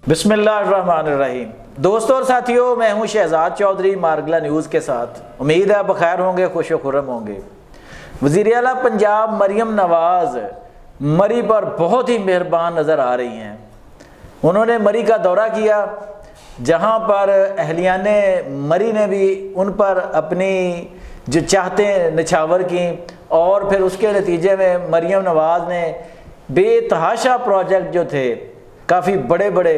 بسم اللہ الرحمن الرحیم۔ دوستوں اور ساتھیوں، میں ہوں شہزاد چودھری مارگلا نیوز کے ساتھ۔ امید ہے بخیر ہوں گے، خوش و خرم ہوں گے۔ وزیر اعلیٰ پنجاب مریم نواز مری پر بہت ہی مہربان نظر آ رہی ہیں۔ انہوں نے مری کا دورہ کیا، جہاں پر اہلیان مری نے بھی ان پر اپنی جو چاہتیں نچھاور کیں، اور پھر اس کے نتیجے میں مریم نواز نے بے تحاشا پروجیکٹ جو تھے کافی بڑے بڑے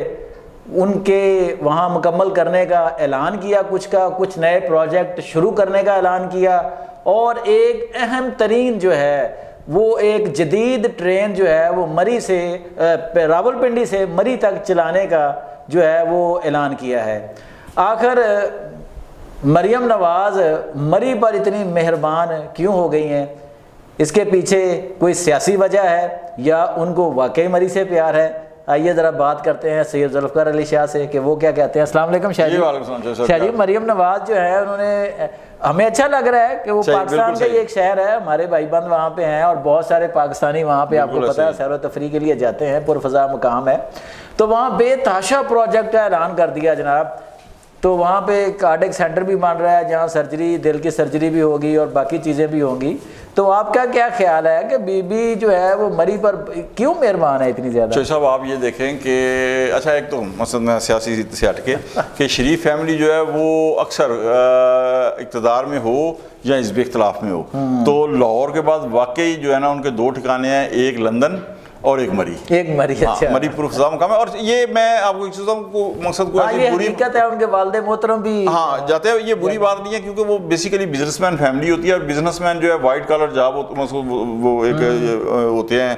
ان کے وہاں مکمل کرنے کا اعلان کیا، کچھ نئے پروجیکٹ شروع کرنے کا اعلان کیا، اور ایک اہم ترین جو ہے وہ ایک جدید ٹرین جو ہے وہ مری سے راولپنڈی سے مری تک چلانے کا جو ہے وہ اعلان کیا ہے۔ آخر مریم نواز مری پر اتنی مہربان کیوں ہو گئی ہیں؟ اس کے پیچھے کوئی سیاسی وجہ ہے یا ان کو واقعی مری سے پیار ہے؟ آئیے ذرا بات کرتے ہیں سید ذوالفقار علی شاہ سے کہ وہ کیا کہتے ہیں۔ السلام علیکم شاہ جی۔ شاہ جی، مریم نواز جو ہے انہوں نے، ہمیں اچھا لگ رہا ہے کہ وہ پاکستان کا ایک شہر ہے، ہمارے بھائی بند وہاں پہ ہیں اور بہت سارے پاکستانی وہاں پہ آپ کو پتہ ہے سیر و تفریح کے لیے جاتے ہیں، پرفضا مقام ہے، تو وہاں بے تحاشا پروجیکٹ کا اعلان کر دیا جناب۔ تو وہاں پہ کارڈک سینٹر بھی بن رہا ہے جہاں سرجری، دل کی سرجری بھی ہوگی اور باقی چیزیں بھی ہوں گی۔ تو آپ کا کیا خیال ہے کہ بی بی جو ہے وہ مری پر کیوں مہربان ہے اتنی زیادہ؟ صاحب آپ یہ دیکھیں کہ اچھا، ایک تو مثلا سیاسی سے ہٹ کے کہ شریف فیملی جو ہے وہ اکثر اقتدار میں ہو یا حزبی اختلاف میں ہو، تو لاہور کے بعد واقعی جو ہے نا ان کے دو ٹھکانے ہیں، ایک لندن اور ایک مری۔ اچھا، مری پرفضا مقام ہے۔ اور یہ میں آپ کو ایک چیز کو مقصد کو یہ حقیقت ہے، ان کے والد محترم بھی جاتے ہیں، یہ بری بات نہیں ہے کیونکہ وہ بیسیکلی بزنس مین فیملی ہوتی ہے، اور بزنس مین جو ہے وائٹ کالر جاب وہ ایک ہوتے ہیں،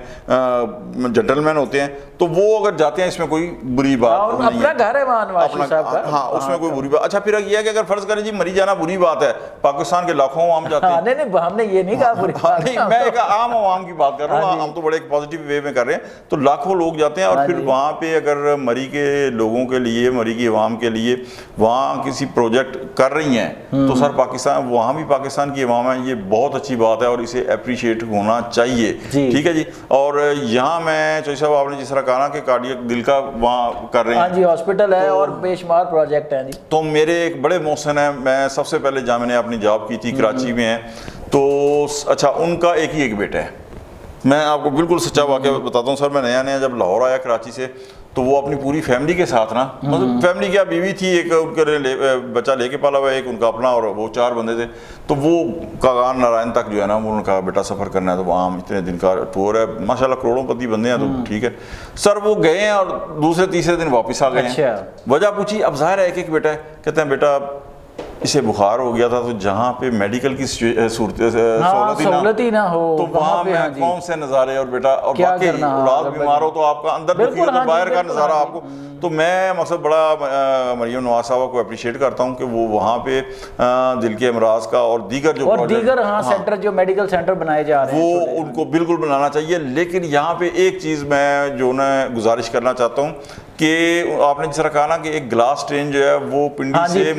جنٹل مین ہوتے ہیں، تو وہ اگر جاتے ہیں اس میں کوئی بری بات نہیں ہے، اپنا گھر ہے وہاں نواز شریف صاحب کا، ہاں اس میں کوئی بری بات۔ اچھا پھر یہ ہے کہ اگر فرض کریں جی مری جانا بری بات ہے، پاکستان کے لاکھوں عوام جاتے ہیں، نہیں ہم نے یہ نہیں کہا بری بات، نہیں میں ایک عام عوام کی بات کر رہا ہوں، ہم تو بڑے پازیٹیو وے میں کر رہے ہیں، تو لاکھوں لوگ جاتے ہیں، اور پھر وہاں پہ اگر مری کے لوگوں کے لیے، مری کی عوام کے لیے وہاں کسی پروجیکٹ کر رہی ہیں، تو سر پاکستان، وہاں بھی پاکستان کی عوام ہے، یہ بہت اچھی بات ہے اور اسے اپریشیٹ ہونا چاہیے، ٹھیک ہے جی۔ اور یہاں میں چوہدری صاحب آپ نے جس طرح کہا نا کہ کارڈیک دل کا وہاں کر رہے ہیں، ہاں جی، ہاسپٹل ہے اور بے شمار پروجیکٹ ہیں جی۔ تو میرے ایک بڑے محسن ہیں، میں سب سے پہلے جہاں میں نے اپنی جاب کی تھی کراچی میں ہے، تو اچھا ان کا ایک ہی ایک بیٹا ہے۔ میں آپ کو بالکل سچا واقعہ بتاتا ہوں سر، میں نیا جب لاہور آیا کراچی سے، تو وہ اپنی پوری فیملی کے ساتھ نا، مطلب فیملی کیا، بیوی تھی ایک، ان کے بچہ لے کے پالا ہوا، ایک ان کا اپنا، اور وہ 4 بندے تھے، تو وہ کاغان نارائن تک جو ہے نا، وہ ان کا بیٹا سفر کرنا ہے، تو وہاں اتنے دن کا ٹور ہے، ماشاءاللہ کروڑوں پتی بندے ہیں، تو ٹھیک ہے سر، وہ گئے ہیں اور دوسرے تیسرے دن واپس آ گئے ہیں۔ وجہ پوچھی، اب ظاہر ہے ایک ایک بیٹا ہے، کہتے ہیں بیٹا اسے بخار ہو گیا تھا، تو جہاں پہ میڈیکل کی سہولت ہی نہ ہو تو وہاں میں کون سے نظارے، اور بیٹا اور باقی اولاد بیمار ہو تو آپ کا اندر دکھی ہو تو باہر کا نظارہ آپ کو، تو میں مقصد بڑا مریم نواز صاحبہ کو اپریشیٹ کرتا ہوں کہ وہ وہاں پہ دل کے امراض کا اور دیگر جو سینٹر، جو میڈیکل سینٹر بنائے جا رہے ہیں، وہ ان کو بالکل بنانا چاہیے۔ لیکن یہاں پہ ایک چیز میں جو نا گزارش کرنا چاہتا ہوں کہ آپ نے جس طرح کہا نا کہ ایک گلاس ٹرین جو ہے وہ پنڈی سے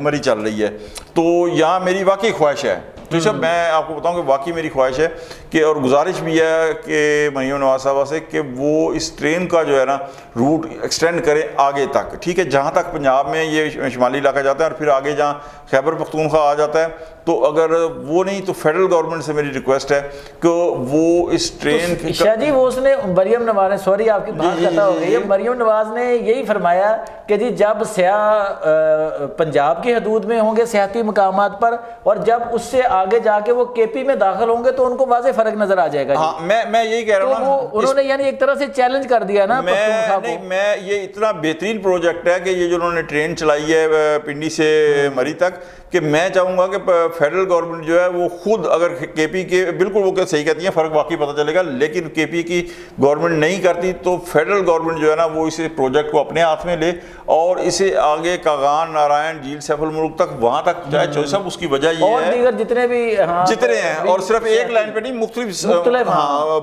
مری چل رہی ہے، تو یہاں میری واقعی خواہش ہے، تو سب میں آپ کو بتاؤں کہ واقعی میری خواہش ہے کہ، اور گزارش بھی ہے کہ مریم نواز صاحبہ سے کہ وہ اس ٹرین کا جو ہے نا روٹ ایکسٹینڈ کریں آگے تک، ٹھیک ہے، جہاں تک پنجاب میں یہ شمالی علاقہ جاتا ہے اور پھر آگے جہاں خیبر پختونخوا آ جاتا ہے، تو اگر وہ نہیں تو فیڈرل گورنمنٹ سے میری ریکویسٹ ہے کہ وہ اس ٹرین شاہ جی، وہ اس نے مریم نواز نے، سوری آپ کی بات کرتا ہو گئی، مریم نواز نے یہی فرمایا کہ جی جب سیاح پنجاب کی حدود میں ہوں گے سیاحتی مقامات پر، اور جب اس سے آگے جا کے وہ کے پی میں داخل ہوں گے تو ان کو واضح فرق نظر آ جائے گا۔ ہاں میں یہی کہہ رہا ہوں، انہوں نے یعنی ایک طرح سے چیلنج کر دیا نا پختونخوا کو۔ میں یہ اتنا بہترین پروجیکٹ ہے کہ یہ جو انہوں نے ٹرین چلائی ہے پنڈی سے مری تک، کہ میں چاہوں گا کہ فیڈرل گورنمنٹ جو ہے وہ خود، اگر کے پی کے بالکل وہ صحیح کہتی ہیں، فرق واقعی پتہ چلے گا، لیکن کے پی کی گورنمنٹ نہیں کرتی تو فیڈرل گورنمنٹ جو ہے نا وہ اس پروجیکٹ کو اپنے ہاتھ میں لے اور اسے آگے کاغان نارائن، جھیل سیف الملک تک، وہاں تک جائے۔ چوہدری صاحب اس کی وجہ یہ ہے، اور دیگر جتنے بھی جتنے ہیں، اور صرف ایک لائن پہ نہیں، مختلف،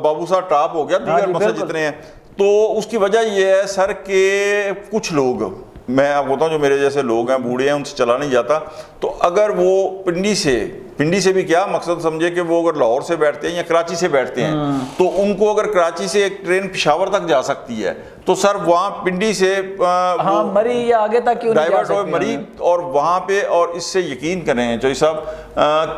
بابو صاحب ٹاپ ہو گیا، دیگر مسئلے جتنے ہیں، تو اس کی وجہ یہ ہے سر کہ کچھ لوگ، میں آپ کو بتاؤں جو میرے جیسے لوگ ہیں، بوڑھے ہیں، ان سے چلا نہیں جاتا، تو اگر وہ پنڈی سے पिंडी से भी क्या मकसद समझे कि वो अगर लाहौर से बैठते हैं या कराची से बैठते हैं तो उनको अगर कराची से एक ट्रेन पेशावर तक जा सकती है तो सर वहाँ पिंडी से हाँ मरी या आगे तक क्यों नहीं जा डाइवर्ट हो सकते मरी और वहाँ पे, और इससे यकीन करें चौधरी साहब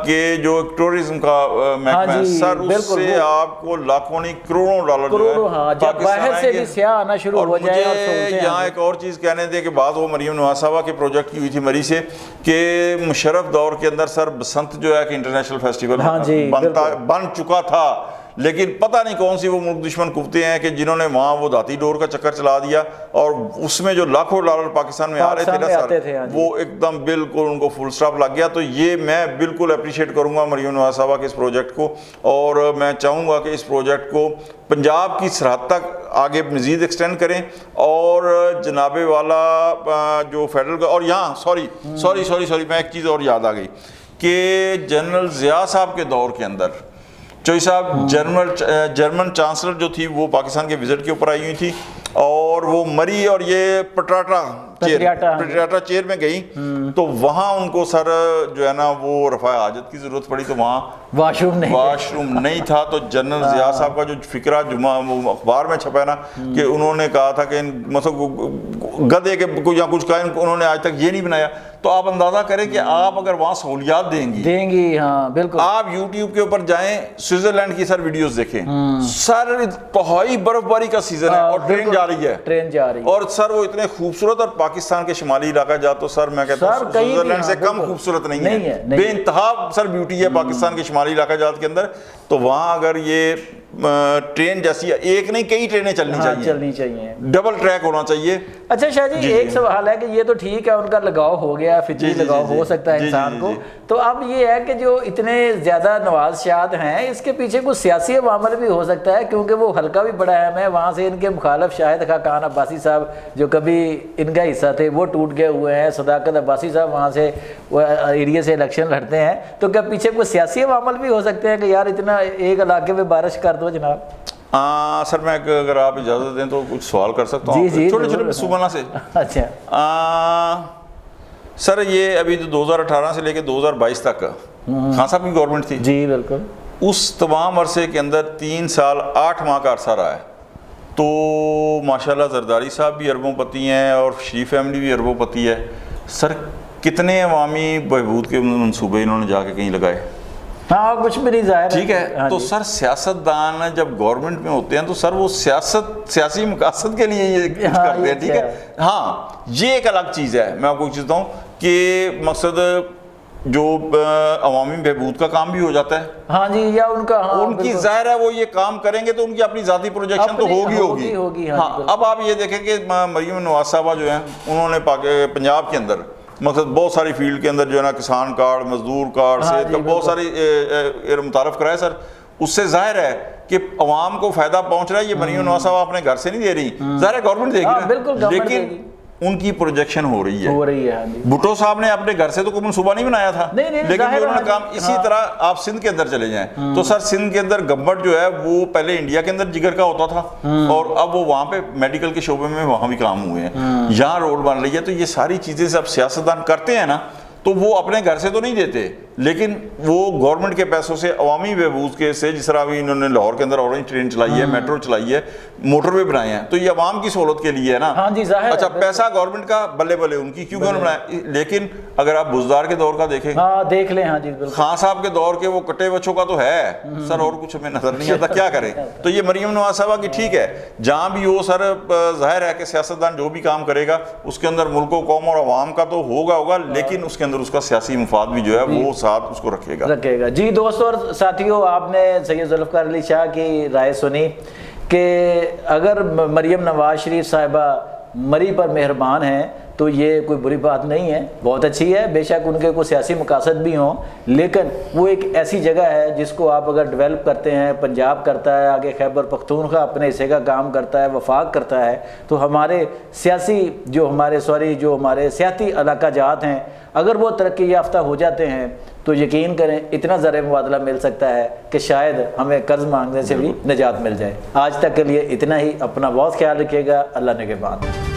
कि जो टूरिज्म का महकमा है सर, उससे आपको लाखों नहीं करोड़ों डॉलर करोड़ों, हाँ, जब बाहर से भी सियाह आना शुरू हो जाए। और मुझे यहाँ एक और चीज़ कहने दे कि बात वो मरियम नवाज साहबा के प्रोजेक्ट की हुई थी मरी से कि मुशर्रफ दौर के अंदर सर बसंत जो है कि इंटरनेशनल फेस्टिवल बन चुका था, लेकिन पता नहीं कौन सी वो मुल्क दुश्मन कुफ्ते हैं कि जिन्होंने वहाँ वो दाती डोर का चक्कर चला दिया और उसमें जो लाखों डॉलर पाकिस्तान में आ रहे थे ना सर, वो एकदम बिल्कुल उनको फुल स्टॉप लग गया। तो ये मैं बिल्कुल अप्रिशिएट करूँगा मरियम नवाज साहबा के इस प्रोजेक्ट को, और मैं चाहूँगा कि इस प्रोजेक्ट को पंजाब की सरहद तक आगे मज़ीद एक्सटेंड करें। और जनाबे वाला जो फेडरल का, और यहाँ सॉरी मैं एक चीज़ और याद आ गई कि जनरल ज़िया साहब के दौर के अंदर चौधरी साहब जर्मन चांसलर जो थी वो पाकिस्तान के विजिट के ऊपर आई हुई थी, और वो मरी और ये पटियाटा चेयर में गई तो वहाँ उनको सर जो है ना वो रफ़ा हाजत की ज़रूरत पड़ी, तो वहाँ वाशरूम नहीं था। तो जनरल ज़िया साहब का जो फिक्रा जुमा वो अखबार में छपा है ना कि उन्होंने कहा था कि मतलब गधे के या कुछ का उन्होंने आज तक ये नहीं बनाया। तो आप अंदाज़ा करें कि आप अगर वहाँ सहूलियात देंगी, हाँ बिल्कुल। आप यूट्यूब के ऊपर जाएं, स्विट्जरलैंड की सर वीडियोस देखें, सर इंतहाई बर्फबारी का सीजन है और ट्रेन जा रही है और सर वो इतने खूबसूरत, और पाकिस्तान के शुमाली इलाका जा तो सर मैं कहता हूँ स्विट्जरलैंड से कम खूबसूरत नहीं है, बेइंतहा सर ब्यूटी है पाकिस्तान के शुमाली इलाका जात के अंदर। तो वहाँ अगर ये ट्रेन जैसी एक नहीं कई ट्रेनें चलनी चाहिए, डबल ट्रैक होना चाहिए। अच्छा शाह जी, एक सवाल है कि ये तो ठीक है उनका लगाव हो गया, फितरी लगाव हो सकता है इंसान को, तो अब ये है कि जो इतने ज़्यादा नवाज़शात हैं इसके पीछे कुछ सियासी अवामल भी हो सकता है, क्योंकि वो हल्का भी बड़ा अहम है। वहाँ से इनके मुखालफ शाहिद खान अब्बासी साहब जो कभी इनका हिस्सा थे वो टूट गए हुए हैं, सदाकत अब्बासी साहब वहाँ से एरिया से इलेक्शन लड़ते हैं, तो क्या पीछे कुछ सियासी अवामल भी हो सकते हैं कि यार इतना एक इलाके में बारिश कर दो जनाब? सर मैं अगर आप इजाज़त दें तो कुछ सवाल कर सकता हूँ छोटे सुमना से। अच्छा सर ये अभी तो 2018 से लेकर 2022 तक खान साहब की गवर्नमेंट थी जी, बिल्कुल। उस तमाम अरसे के अंदर 3 साल 8 माह का अरसा रहा है, तो माशाल्लाह जरदारी साहब भी अरबोंपति हैं और शरीफ फैमिली भी अरबोंपति है। सर कितने अवामी बहबूद के मनसूबे इन्होंने जाके कहीं लगाए? हाँ, कुछ भी नहीं जाहिर ठीक है। तो सर सियासतदान जब गवर्नमेंट में होते हैं तो सर वो सियासी मकासद के लिए ये कुछ करते हैं, ठीक है। हाँ, ये एक अलग चीज़ है। मैं आपको चीज़ बताऊँ कि मकसद जो अवामी बहबूद का काम भी हो जाता है, हाँ जी, या उनका उनकी जाहिर है वो ये काम करेंगे तो उनकी अपनी ज़ाती प्रोजेक्शन तो होगी। हाँ, अब आप ये देखें कि मरियम नवाज साहबा जो है उन्होंने पंजाब के अंदर मतलब बहुत सारी फील्ड के अंदर जो है ना किसान कार्ड, मजदूर कार्ड, सेहत का बहुत सारी मुतारफ कराए सर। उससे जाहिर है कि अवाम को फायदा पहुंच रहा है। ये मरियम नवाज साहब अपने घर से नहीं दे रही, जाहिर है गवर्नमेंट देगी, लेकिन उनकी प्रोजेक्शन हो रही है। भुट्टो साहब ने अपने घर से तो कोई मनसूबा नहीं बनाया था, लेकिन उन्होंने काम इसी तरह आप सिंध के अंदर चले जाएं तो सर सिंध के अंदर गब्बर जो है वो पहले इंडिया के अंदर जिगर का होता था और अब वो वहाँ पे मेडिकल के शोबे में वहाँ भी काम हुए हैं, यहाँ रोड बन रही है। तो ये सारी चीज़ें सब सियासतदान करते हैं ना, तो वो अपने घर से तो नहीं देते, लेकिन वो गवर्नमेंट के पैसों से अवामी बहबूद के से, जिस तरह अभी इन्होंने लाहौर के अंदर ऑरेंज ट्रेन चलाई है, मेट्रो चलाई है, मोटरवे बनाए हैं, तो ये अवाम की सहूलत के लिए है ना। हाँ जी, अच्छा, पैसा गवर्नमेंट का बल्ले बल्ले उनकी क्यों बनाया। लेकिन अगर आप बुजदार के दौर का देखें, हाँ देख लें, हाँ जी खान साहब के दौर के वो कटे बच्चों का तो है सर, और कुछ हमें नजर नहीं आता, क्या करें। तो ये मरियम नवाज साहबा की ठीक है, जहाँ भी हो सर जाहिर है कि सियासतदान जो भी काम करेगा उसके अंदर मुल्क कौम और अवाम का तो होगा, लेकिन उसके अंदर उसका सियासी मुफाद भी जो है वो साथ उसको रखेगा। जी दोस्तों और साथियों, आपने सैयद जुल्फ़िकार अली शाह की राय सुनी कि अगर मरियम नवाज शरीफ साहिबा मरी पर मेहरबान हैं तो ये कोई बुरी बात नहीं है, बहुत अच्छी है। बेशक उनके कोई सियासी मकासद भी हों, लेकिन वो एक ऐसी जगह है जिसको आप अगर डेवलप करते हैं, पंजाब करता है, आगे खैबर पख्तूनख्वा अपने हिस्से का काम करता है, वफाक करता है, तो हमारे सियासी जो हमारे सियाती इलाका जात हैं, अगर वो तरक्की याफ्ता हो जाते हैं तो यकीन करें इतना ज़र मुबादला मिल सकता है कि शायद हमें कर्ज मांगने से भी निजात मिल जाए। आज तक के लिए इतना ही। अपना बहुत ख्याल रखिएगा। अल्लाह ने के बाद।